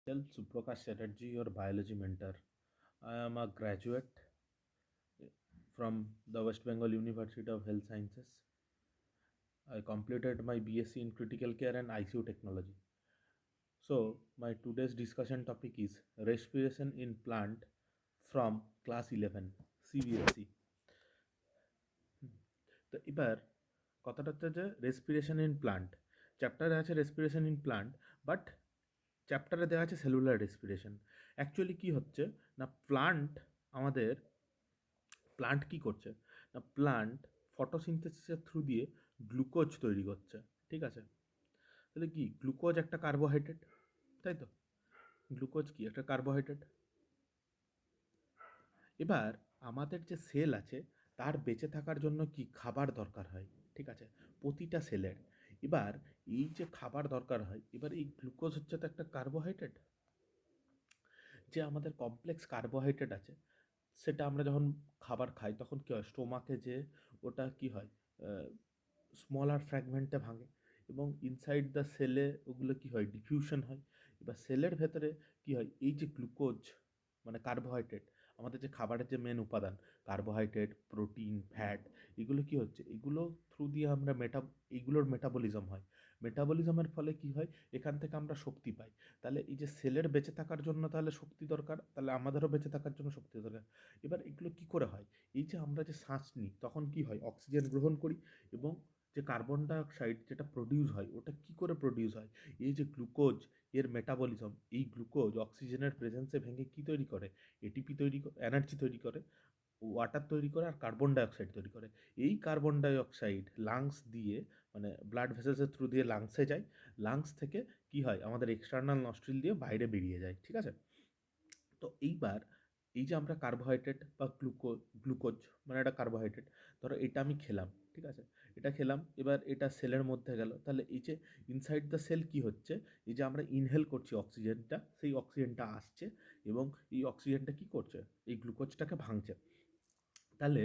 Myself, Suprakash Chatterjee, your biology mentor. I am a graduate from the West Bengal University of Health Sciences. I completed my BSc in Critical Care and ICU Technology. So, my today's discussion topic is respiration in plant from class 11 CBSE. তো এবার কথাটা হচ্ছে যে respiration in plant চ্যাপ্টারে আছে respiration in plant, but চ্যাপ্টারে দেওয়া আছে সেলুলার রেসপিরেশন। অ্যাকচুয়ালি কী হচ্ছে না, আমাদের প্লান্ট কি করছে না, প্লান্ট ফটোসিনথেসিসের থ্রু দিয়ে গ্লুকোজ তৈরি করছে। ঠিক আছে, তাহলে কি গ্লুকোজ একটা কার্বোহাইড্রেট, তাই তো? গ্লুকোজ কি একটা কার্বোহাইড্রেট। এবার আমাদের যে সেল আছে তার বেঁচে থাকার জন্য কি খাবার দরকার হয়, ঠিক আছে, প্রতিটা সেলের। এবার এই যে খাবার দরকার হয়, এবার এই গ্লুকোজ হচ্ছে তো একটা কার্বোহাইড্রেট। যে আমাদের কমপ্লেক্স কার্বোহাইড্রেট আছে, সেটা আমরা যখন খাবার খাই তখন কী হয়, স্টোমাকে যে ওটা কি হয়, স্মলার ফ্র্যাগমেন্টে ভাঙে এবং ইনসাইড দ্য সেলে ওগুলো কি হয়, ডিফিউশন হয়। এবার সেলের ভেতরে কি হয়, এই যে গ্লুকোজ মানে কার্বোহাইড্রেট, আমাদের যে খাবারের যে মেন উপাদান, কার্বোহাইড্রেট, প্রোটিন, ফ্যাট, এগুলো কি হচ্ছে, এগুলো থ্রু দিয়ে আমরা এইগুলোর মেটাবলিজম হয়। মেটাবলিজমের ফলে কি হয়, এখান থেকে আমরা শক্তি পাই। তাহলে এই যে সেলের বেঁচে থাকার জন্য তাহলে শক্তি দরকার, তাহলে আমাদেরও বেঁচে থাকার জন্য শক্তি দরকার। এবার এগুলো কি করে হয়, এই যে আমরা যে শ্বাস নিই তখন কি হয়, অক্সিজেন গ্রহণ করি এবং যে কার্বন ডাইঅক্সাইড যেটা প্রডিউস হয়, ওটা কি করে প্রডিউস হয়, এই যে গ্লুকোজ এর মেটাবলিজম, এই গ্লুকোজ অক্সিজেনের প্রেজেন্সে ভেঙে কি তৈরি করে, এটিপি তৈরি, এনার্জি তৈরি করে, ওয়াটার তৈরি করে আর কার্বন ডাইঅক্সাইড তৈরি করে। এই কার্বন ডাইঅক্সাইড লাংস দিয়ে মানে ব্লাড ভেসেলসের থ্রু দিয়ে লাংসে যায়, লাংস থেকে কি হয় আমাদের এক্সটার্নাল নস্ট্রিল দিয়ে বাইরে বেরিয়ে যায়। ঠিক আছে, তো এইবার এই যে আমরা কার্বোহাইড্রেট বা গ্লুকোজ মানে একটা কার্বোহাইড্রেট, ধরো এটা আমি খেলাম, ঠিক আছে, এটা খেলাম, এবার এটা সেলের মধ্যে গেল, তাহলে এই যে ইনসাইড দ্য সেল কি হচ্ছে, এই যে আমরা ইনহেল করছি অক্সিজেনটা, সেই অক্সিজেনটা আসছে এবং এই অক্সিজেনটা কি করছে, এই গ্লুকোজটাকে ভাঙছে। তাহলে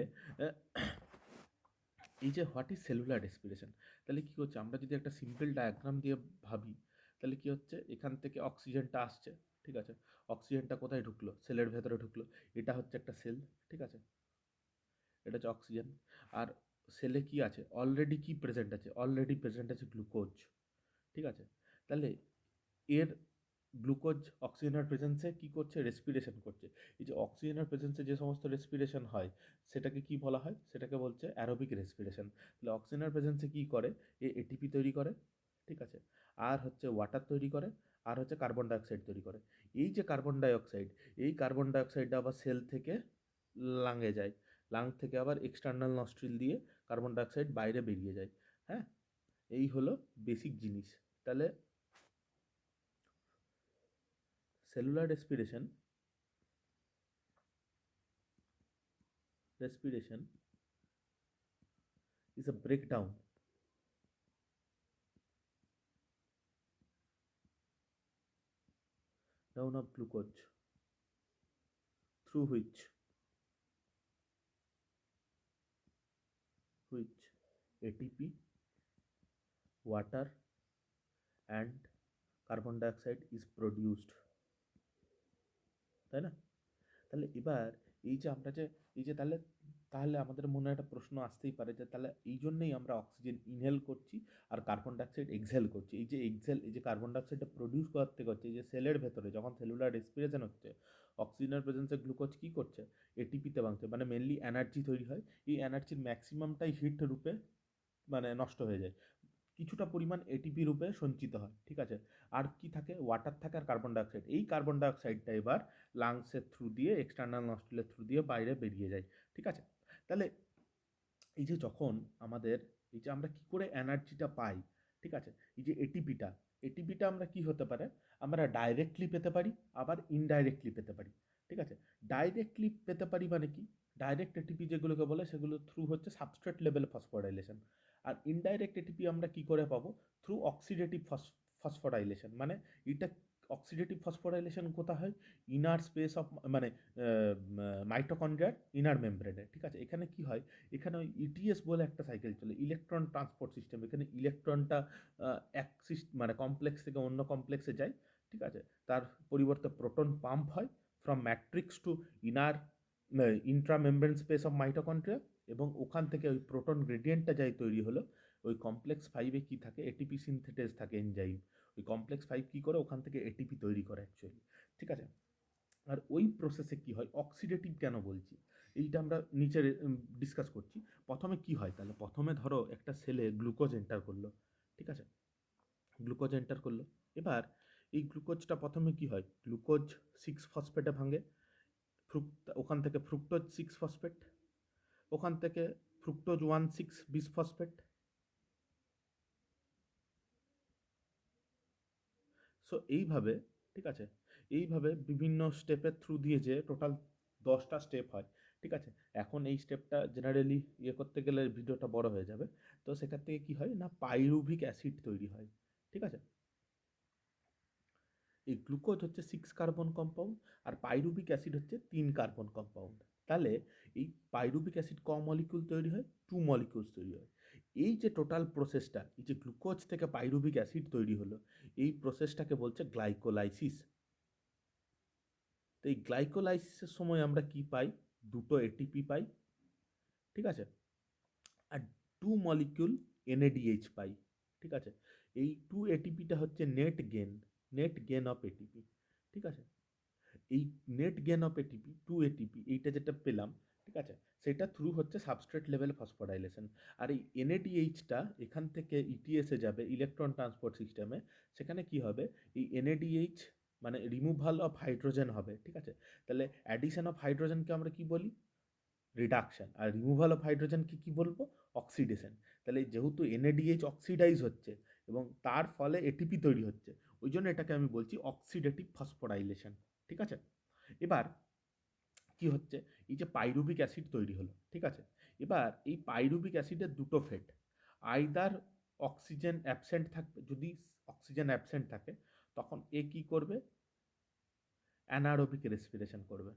এই যে হোয়াট ইজ সেলুলার রেসপিরেশন, তাহলে কী হচ্ছে, আমরা যদি একটা সিম্পল ডায়াগ্রাম দিয়ে ভাবি, তাহলে কী হচ্ছে, এখান থেকে অক্সিজেনটা আসছে, ঠিক আছে, অক্সিজেনটা কোথায় ঢুকলো, সেলের ভেতরে ঢুকলো, এটা হচ্ছে একটা সেল, ঠিক আছে, এটা হচ্ছে অক্সিজেন। আর সেলে কি আছে, অলরেডি কি প্রেজেন্ট আছে, অলরেডি প্রেজেন্ট আছে গ্লুকোজ, ঠিক আছে। তাহলে এর গ্লুকোজ অক্সিজেনের প্রেজেন্সে কী করছে, রেসপিরেশন করছে। এই যে অক্সিজেনের প্রেজেন্সে যে সমস্ত রেসপিরেশন হয় সেটাকে কি বলা হয়, সেটাকে বলছে অ্যারোবিক রেসপিরেশন। তাহলে অক্সিজেনের প্রেজেন্সে কী করে, এটিপি তৈরি করে, ঠিক আছে, আর হচ্ছে ওয়াটার তৈরি করে, আর হচ্ছে কার্বন ডাইঅক্সাইড তৈরি করে। এই যে কার্বন ডাইঅক্সাইড, এই কার্বন ডাইঅক্সাইডটা আবার সেল থেকে লাঙে যায়, লাং থেকে আবার এক্সটার্নাল নস্ট্রিল দিয়ে কার্বন ডাইঅক্সাইড বাইরে বেরিয়ে যায়। হ্যাঁ, এই হলো বেসিক জিনিস। তাহলে cellular respiration is a breakdown down of glucose through which ATP, water and carbon dioxide is produced, তাই না? তাহলে এবার এই যে আমরা যে এই যে তাহলে তাহলে আমাদের মনে একটা প্রশ্ন আসতেই পারে যে তাহলে এই জন্যই আমরা অক্সিজেন ইনহেল করছি আর কার্বন ডাইঅক্সাইড এক্সহেল করছি। এই যে কার্বন ডাইঅক্সাইডটা প্রডিউস করতে করছে, এই যে সেলের ভেতরে যখন সেলুলার রেসপিরেশন হচ্ছে, অক্সিজেনের প্রেজেন্সে গ্লুকোজ কী করছে, এটিপিতে ভাঙছে, মানে মেনলি এনার্জি তৈরি হয়। এই এনার্জির ম্যাক্সিমামটাই হিট রূপে মানে নষ্ট হয়ে যায়, কিছুটা পরিমাণ এটিপি রূপে সঞ্চিত হয়, ঠিক আছে। আর কি থাকে, ওয়াটার থাকে আর কার্বন ডাইঅক্সাইড। এই কার্বন ডাইঅক্সাইডটা এবার লাংসের থ্রু দিয়ে এক্সটার্নাল নস্ট্রিলের থ্রু দিয়ে বাইরে বেরিয়ে যায়, ঠিক আছে। তাহলে এই যে যখন আমাদের এই যে আমরা কি করে এনার্জিটা পাই, ঠিক আছে, এই যে এটিপিটা আমরা কি হতে পারে, আমরা ডাইরেক্টলি পেতে পারি, আবার ইনডাইরেক্টলি পেতে পারি, ঠিক আছে। ডাইরেক্টলি পেতে পারি মানে কি, ডাইরেক্ট এটিপি যেগুলোকে বলে সেগুলো থ্রু হচ্ছে সাবস্ট্রেট লেভেল ফসফোরাইলেশন। আর ইনডাইরেক্ট এটিপি আমরা কি করে পাবো, থ্রু অক্সিডেটিভ ফসফোরাইলেশন। মানে এটা অক্সিডেটিভ ফসফোরাইলেশন কোথায় হয়, ইনার স্পেস অফ মানে মাইটোকন্ড্রিয়ার ইনার মেমব্রেনে, ঠিক আছে। এখানে কি হয়, এখানে ওই ইটিএস বলে একটা সাইকেল চলে, ইলেকট্রন ট্রান্সপোর্ট সিস্টেম। এখানে ইলেকট্রনটা এক মানে কমপ্লেক্স থেকে অন্য কমপ্লেক্সে যায়, ঠিক আছে? তার পরিবর্তে প্রোটন পাম্প হয় from matrix to inner intramembrane space of mitochondria, এবং ওখান থেকে ওই প্রোটন গ্রেডিয়েন্টটা যাই তৈরি হলো, ওই কমপ্লেক্স ফাইভে কী থাকে, এটিপি সিনথেটেজ থাকে এনজাইম। ওই কমপ্লেক্স ফাইভ কী করে, ওখান থেকে এটিপি তৈরি করে অ্যাকচুয়ালি। ঠিক আছে? আর ওই প্রসেসে কি হয়, অক্সিডেটিভ কেন বলছি এইটা আমরা নিচে ডিসকাস করছি। প্রথমে কি হয়, তাহলে প্রথমে ধরো একটা সেলে গ্লুকোজ এন্টার করলো। ঠিক আছে? গ্লুকোজ এন্টার করলো। এবার এই গ্লুকোজটা প্রথমে কি হয়, গ্লুকোজ 6 ফসফেটে ভাঙে, ওখান থেকে ফ্রুক্টোজ 6 ফসফেট, ওখান থেকে ফ্রুক্টোজ 1,6 বিসফসফেট। সো এইভাবে, ঠিক আছে, এইভাবে বিভিন্ন স্টেপের থ্রু দিয়ে যে টোটাল 10টা স্টেপ হয়। ঠিক আছে? এখন এই স্টেপটা জেনারেলি করতে গেলে ভিডিওটা বড় হয়ে যাবে। তো সেখান থেকে কি হয় না, পাইরুভিক অ্যাসিড তৈরি হয়। ঠিক আছে? এই গ্লুকোজ হচ্ছে 6 কার্বন কম্পাউন্ড, আর পাইরুভিক অ্যাসিড হচ্ছে 3 কার্বন কম্পাউন্ড। তাহলে এই পাইরুভিক অ্যাসিড মলিকিউল তৈরি হয়, 2 মলিকিউলস তৈরি হয়। এই যে টোটাল প্রসেসটা, এই যে গ্লুকোজ থেকে পাইরুভিক অ্যাসিড তৈরি হলো, এই প্রসেসটাকে বলছে গ্লাইকোলাইসিস। তো এই গ্লাইকোলাইসিসের সময় আমরা কি পাই, দুটো এটিপি পাই। ঠিক আছে? আর 2 মলিকিউল এনএডিএইচ পাই। ঠিক আছে? এই 2 এটিপিটা হচ্ছে নেট গেন অফ এটিপি। ঠিক আছে? এই net gain of ATP 2 ATP এইটা যেটা পেলাম, ঠিক আছে, সেটা থ্রু হচ্ছে সাবস্ট্রেট লেভেল ফসফোরাইলেশন। আর এই এনএডিএইচটা এখান থেকে ইটিএসে যাবে, ইলেকট্রন ট্রান্সপোর্ট সিস্টেমে। সেখানে কি হবে, এই এনএডিএইচ মানে রিমুভাল অফ হাইড্রোজেন হবে। ঠিক আছে? তাহলে অ্যাডিশন অফ হাইড্রোজেনকে আমরা কি বলি, রিডাকশন। আর রিমুভাল অফ হাইড্রোজেনকে কি বলবো, অক্সিডেশন। তাহলে যেহেতু এনএডিএইচ অক্সিডাইজ হচ্ছে এবং তার ফলে এটিপি তৈরি হচ্ছে, ওই জন্য এটাকে আমি বলছি অক্সিডেটিভ ফসফোরাইলেশন। ঠিক আছে? এবার কি হচ্ছে, এই যে পাইরুভিক অ্যাসিড তৈরি হলো, ঠিক আছে, এবার এই পাইরুভিক অ্যাসিডের দুটো ফেট, আইদার অক্সিজেন অ্যাবসেন্ট থাকবে, যদি অক্সিজেন অ্যাবসেন্ট থাকে তখন এ কি করবে, অ্যানারোবিক রেসপিরেশন করবে।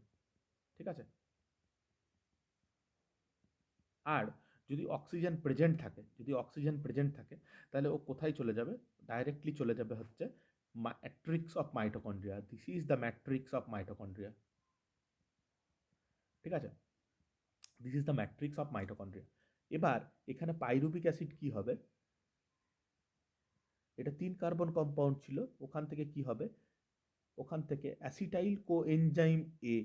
ঠিক আছে? আর যদি অক্সিজেন প্রেজেন্ট থাকে, তাহলে ও কোথায় চলে যাবে, ডাইরেক্টলি চলে যাবে হচ্ছে matrix of mitochondria. This is the matrix of mitochondria. ঠিক আছে? This is the matrix of mitochondria. এবার এখানে পাইরুভিক অ্যাসিড কি হবে, এটা 3 কার্বন কম্পাউন্ড ছিল, ওখান থেকে কি হবে, ওখান থেকে অ্যাসিটাইল কোএনজাইম এ,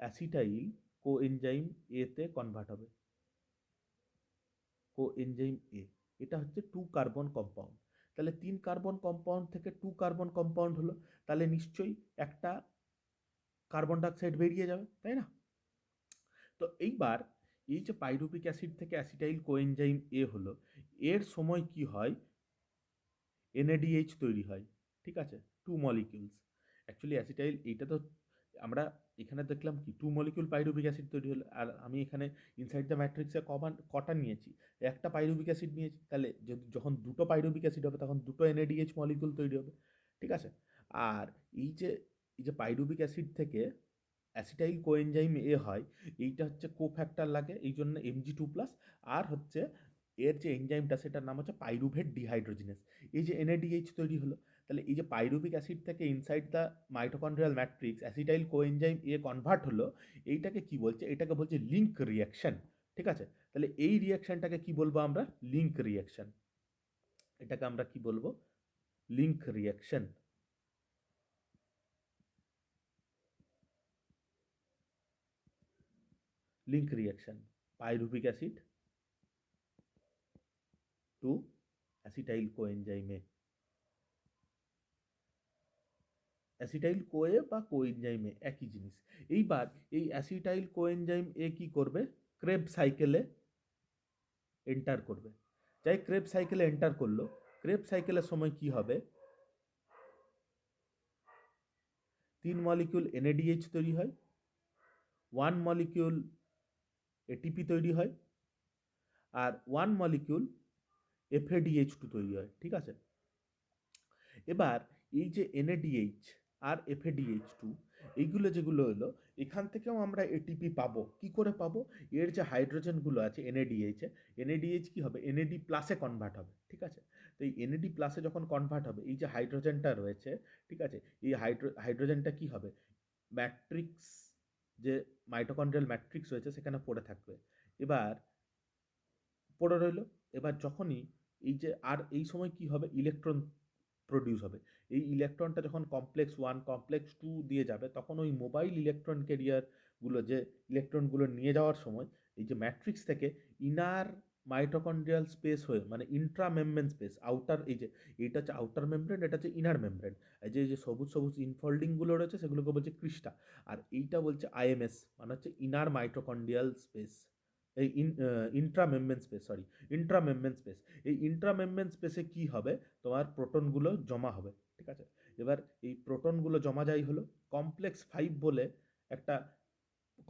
অ্যাসিটাইল কোএনজাইম এ তে কনভার্ট হবে। কোএনজাইম এ, এটা হচ্ছে 2 কার্বন কম্পাউন্ড। তাহলে 3 কার্বন কম্পাউন্ড থেকে 2 কার্বন কম্পাউন্ড হলো, তাহলে নিশ্চয়ই একটা কার্বন ডাইঅক্সাইড বেরিয়ে যাবে, তাই না? তো এইবার এই যে পাইরুভিক অ্যাসিড থেকে অ্যাসিটাইল কোএনজাইম এ হলো, এর সময় কি হয়, এনএডিএইচ তৈরি হয়। ঠিক আছে? 2 মলিকিউলস। অ্যাকচুয়ালি অ্যাসিটাইল এইটা তো আমরা এখানে দেখলাম কি 2 মলিকিউল পাইরুভিক অ্যাসিড তৈরি হলো, আর আমি এখানে ইনসাইড দ্য ম্যাট্রিক্সে কটা নিয়েছি, একটা পাইরুভিক অ্যাসিড নিয়েছি। তাহলে যদি যখন দুটো পাইরুভিক অ্যাসিড হবে তখন দুটো এনএডিএইচ মলিকিউল তৈরি হবে। ঠিক আছে? আর এই যে এই যে পাইরুভিক অ্যাসিড থেকে অ্যাসিটাইল কোএনজাইম এ হয়, এইটা হচ্ছে কোফ্যাক্টর লাগে, এই জন্য Mg2+। আর হচ্ছে এর যে এনজাইমটা সেটার নাম হচ্ছে পাইরুভেট ডিহাইড্রোজিনেস। এই যে এনএডিএইচ তৈরি হলো, তাহলে এই যে পাইরুভিক অ্যাসিড থেকে inside the mitochondrial matrix acetyl coenzyme A convert হলো, এইটাকে কি বলছে, এটাকে বলছে লিঙ্ক রিয়াকশন। ঠিক আছে? তাহলে এই রিয়াকশনটাকে কি বলবো আমরা, লিঙ্ক রিয়াকশন। এটাকে আমরা কি বলবো, link reaction. Link reaction, pyruvic acid to acetyl coenzyme A. Acetyl CoA বা কোএনজাইমে একই জিনিস। এইবার এই অ্যাসিটাইল কোএনজাইম এ কি করবে, ক্রেব সাইকেলে এন্টার করবে। যাই ক্রেব সাইকেলে এন্টার করলো, ক্রেব সাইকেলের সময় কি হবে, 3 মলিকিউল এনএডিএইচ তৈরি হয়, 1 মলিকিউল এটিপি তৈরি হয়, আর 1 মলিকিউল এফএডিএইচ2 তৈরি হয়। ঠিক আছে? এবার এই যে এনএডিএইচ আর এফএডিএইচ2, এইগুলো যেগুলো হলো, এখান থেকেও আমরা এটিপি পাবো। কি করে পাবো, এর যে হাইড্রোজেনগুলো আছে এনএডিএইচে, এনএডিএইচ কি হবে, এনএডি প্লাসে কনভার্ট হবে। ঠিক আছে? তো এই NAD প্লাসে যখন কনভার্ট হবে, এই যে হাইড্রোজেনটা রয়েছে, ঠিক আছে, এই হাইড্রোজেনটা কি হবে, ম্যাট্রিক্স, যে মাইটোকন্ড্রিয়াল ম্যাট্রিক্স রয়েছে সেখানে পড়ে থাকবে। এবার পড়ে রইল। এবার যখনই এই যে, আর এই সময় কি হবে, ইলেকট্রন প্রডিউস হবে। এই ইলেকট্রনটা যখন কমপ্লেক্স ওয়ান কমপ্লেক্স টু দিয়ে যাবে, তখন ওই মোবাইল ইলেকট্রন ক্যারিয়ারগুলো, যে ইলেকট্রনগুলো নিয়ে যাওয়ার সময় এই যে ম্যাট্রিক্স থেকে ইনার মাইটোকন্ড্রিয়াল স্পেস হয়ে, মানে ইন্ট্রা মেমব্রেন স্পেস, আউটার, এই যে এইটা হচ্ছে আউটার মেমব্রেন, এটা হচ্ছে ইনার মেমব্রেন, এই যে সবুজ সবুজ ইনফোল্ডিংগুলো রয়েছে সেগুলোকে বলছে ক্রিস্টা, আর এইটা বলছে IMS, মানে হচ্ছে ইনার মাইটোকন্ড্রিয়াল স্পেস, এই ইন্ট্রামেমব্রেন স্পেস, সরি, ইন্ট্রামেমব্রেন স্পেস। এই ইন্ট্রামেমব্রেন স্পেসে কি হবে, তোমার প্রোটনগুলো জমা হবে, ঠিক আছে। এবার এই প্রোটনগুলো জমা যাই হলো, কমপ্লেক্স 5 বলে একটা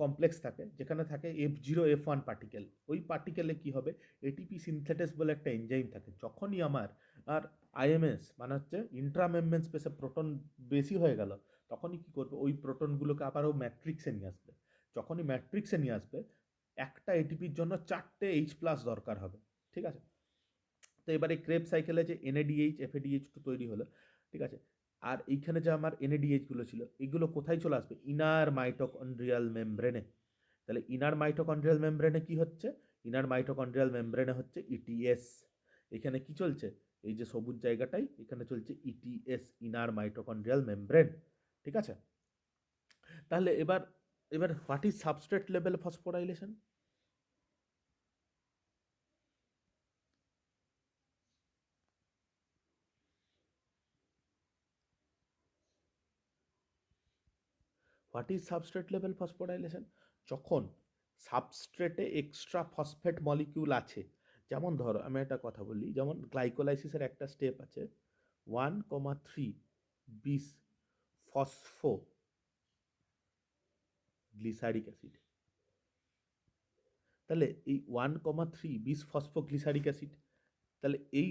কমপ্লেক্স থাকে, যেখানে থাকে F0F1 পার্টিকেল। ওই পার্টিকেলে কি হবে, ATP সিনথেটেস বলে একটা এনজাইম থাকে। যখনই আমার আর IMS, মানে হচ্ছে ইন্ট্রামেমব্রেন স্পেসে প্রোটন বেশি হয়ে গেল, তখনই কি করবে, ওই প্রোটনগুলোকে আবারও ম্যাট্রিক্সে নিয়ে আসবে। যখনই ম্যাট্রিক্সে নিয়ে আসবে, একটা ATPর জন্য 4টে H+ দরকার হবে, ঠিক আছে। তো এবার এই ক্রেব সাইকেলে যে NADH FADH2 তৈরি হলো, ঠিক আছে, আর এইখানে যে আমার NADH গুলো ছিল, এগুলো কোথায় চলে আসবে, ইনার মাইটোকন্ড্রিয়াল মেমব্রেনে। তাহলে ইনার মাইটোকন্ড্রিয়াল মেমব্রেনে কি হচ্ছে, ইনার মাইটোকন্ড্রিয়াল মেমব্রেনে হচ্ছে ETS। এখানে কি চলছে, এই যে সবুজ জায়গাটাই, এখানে চলছে ETS, ইনার মাইটোকন্ড্রিয়াল মেমব্রেন, ঠিক আছে। তাহলে এবার এবার what is substrate level phosphorylation? What is substrate level phosphorylation? যখন সাবস্ট্রেটে এক্সট্রা ফসফেট মলিকিউল আছে, যেমন ধরো আমি একটা কথা বলি, যেমন গ্লাইকোলাইসিসের একটা স্টেপ আছে 1,3 বিস ফসফো গ্লিসারিক অ্যাসিড। তাহলে এই 1,3 বিস ফসফোগ্লিসারিক অ্যাসিড, তাহলে এই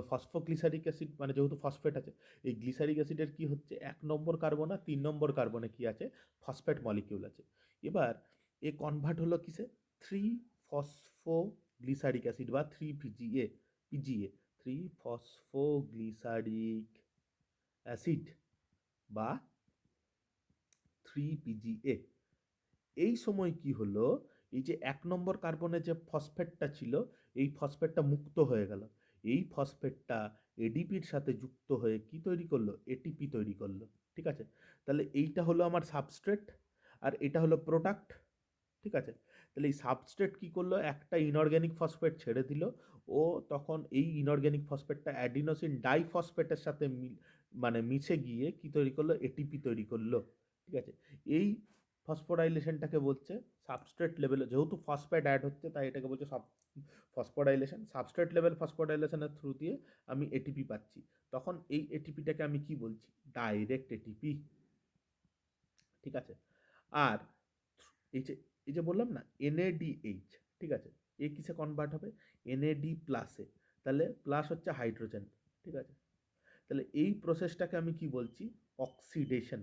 ফসফোগ্লিসারিক অ্যাসিড, মানে যেহেতু ফসফেট আছে, এই গ্লিসারিক অ্যাসিডের কি হচ্ছে, 1 নম্বর কার্বন আর 3 নম্বর কার্বনে কি আছে, ফসফেট মলিকিউল আছে। এবার এ কনভার্ট হলো কিসে, 3 ফসফোগ্লিসারিক অ্যাসিড বা 3 PGA, পিজিএ, 3 ফসফোগ্লিসারিক অ্যাসিড বা 3 PGA। এই সময় কি হলো, এই যে 1 নম্বর কার্বনে যে ফসফেটটা ছিল, এই ফসফেটটা মুক্ত হয়ে গেল। এই ফসফেটটা ADPর সাথে যুক্ত হয়ে কি তৈরি করলো, ATP তৈরি করলো, ঠিক আছে। তাহলে এইটা হলো আমার সাবস্ট্রেট, আর এটা হলো প্রোডাক্ট, ঠিক আছে। তাহলে এই সাবস্ট্রেট কি করলো, একটা ইনঅর্গ্যানিক ফসফেট ছেড়ে দিল, ও তখন এই ইনঅর্গ্যানিক ফসফেটটা অ্যাডিনোসিন ডাইফসফেটের সাথে মানে মিশে গিয়ে কি তৈরি করলো, ATP তৈরি করলো, ঠিক আছে। এই ফসফোরাইলেশনটাকে বলছে সাবস্ট্রেট লেভেলে, যেহেতু ফসফেট অ্যাড হচ্ছে তাই এটাকে বলছে ফসফোরাইলেশন। সাবস্ট্রেট লেভেল ফসফোরাইলেশনের থ্রু দিয়ে আমি ATP পাচ্ছি, তখন এই ATPটাকে আমি কি বলছি, ডাইরেক্ট ATP, ঠিক আছে। আর এই যে এই যে বললাম না NADH, ঠিক আছে, এ কিসে কনভার্ট হবে, NAD প্লাসে। তাহলে প্লাস হচ্ছে হাইড্রোজেন, ঠিক আছে। তাহলে এই প্রসেসটাকে আমি কি বলছি, অক্সিডেশন,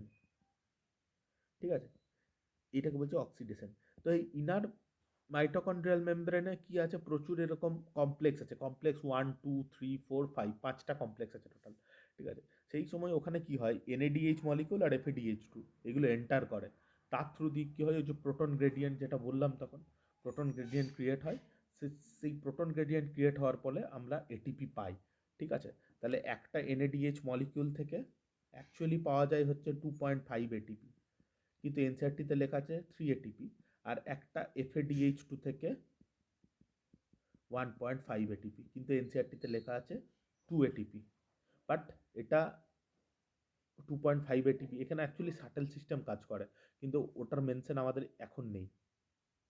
ঠিক আছে, এটাকে বলছে অক্সিডেশন। তো এই ইনার মাইটোকন্ড্রিয়াল মেমব্রেনে কি আছে, প্রচুর এরকম কমপ্লেক্স আছে, কমপ্লেক্স 1 2 3 4 5, 5টা কমপ্লেক্স আছে টোটাল, ঠিক আছে। সেই সময় ওখানে কি হয়, NADH মলিকিউল আর FADH2 এগুলো এন্টার করে, তার থ্রু দিয়ে কী হয়, ওই যে প্রোটন গ্রেডিয়েন্ট যেটা বললাম, তখন প্রোটন গ্রেডিয়েন্ট ক্রিয়েট হয়। সেই প্রোটন গ্রেডিয়েন্ট ক্রিয়েট হওয়ার ফলে আমরা ATP পাই, ঠিক আছে। তাহলে একটা NADH মলিকিউল থেকে অ্যাকচুয়ালি পাওয়া যায় হচ্ছে 2.5 ATP, কিন্তু এনসিআরটিতে লেখা আছে 3 ATP, আর একটা FADH2 থেকে 1.5 ATP, কিন্তু এনসিআরটিতে লেখা আছে 2 ATP। বাট এটা 2.5 ATP, এখানে অ্যাকচুয়ালি শাটেল সিস্টেম কাজ করে, কিন্তু ওটার মেনশন আমাদের এখন নেই।